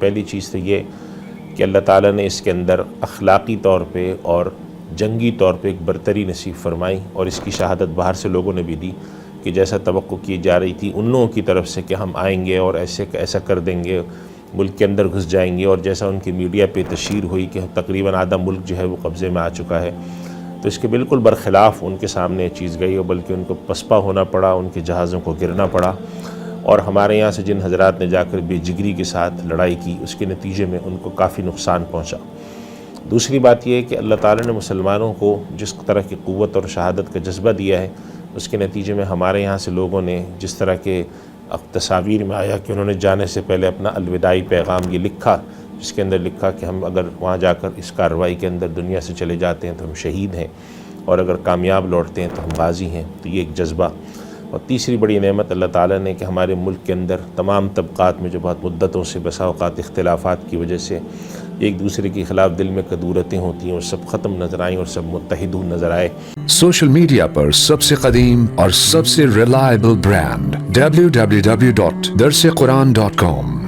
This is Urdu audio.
پہلی چیز تو یہ کہ اللہ تعالیٰ نے اس کے اندر اخلاقی طور پہ اور جنگی طور پہ ایک برتری نصیب فرمائی، اور اس کی شہادت باہر سے لوگوں نے بھی دی کہ جیسا توقع کی جا رہی تھی ان لوگوں کی طرف سے کہ ہم آئیں گے اور ایسا کر دیں گے، ملک کے اندر گھس جائیں گے، اور جیسا ان کی میڈیا پہ تشہیر ہوئی کہ تقریباً آدھا ملک جو ہے وہ قبضے میں آ چکا ہے، تو اس کے بالکل برخلاف ان کے سامنے چیز گئی، اور بلکہ ان کو پسپا ہونا پڑا، ان کے جہازوں کو گرنا پڑا، اور ہمارے یہاں سے جن حضرات نے جا کر بے جگری کے ساتھ لڑائی کی اس کے نتیجے میں ان کو کافی نقصان پہنچا۔ دوسری بات یہ ہے کہ اللہ تعالیٰ نے مسلمانوں کو جس طرح کی قوت اور شہادت کا جذبہ دیا ہے، اس کے نتیجے میں ہمارے یہاں سے لوگوں نے جس طرح کے تصاویر میں آیا کہ انہوں نے جانے سے پہلے اپنا الوداعی پیغام یہ لکھا، جس کے اندر لکھا کہ ہم اگر وہاں جا کر اس کارروائی کے اندر دنیا سے چلے جاتے ہیں تو ہم شہید ہیں، اور اگر کامیاب لوٹتے ہیں تو ہم غازی ہیں، تو یہ ایک جذبہ۔ اور تیسری بڑی نعمت اللہ تعالیٰ نے کہ ہمارے ملک کے اندر تمام طبقات میں جو بہت مدتوں سے بسا اوقات اختلافات کی وجہ سے ایک دوسرے کے خلاف دل میں کدورتیں ہوتی ہیں، وہ سب ختم نظر آئیں اور سب متحد نظر آئے۔ سوشل میڈیا پر سب سے قدیم اور سب سے ریلائبل برانڈ www.darsequran.com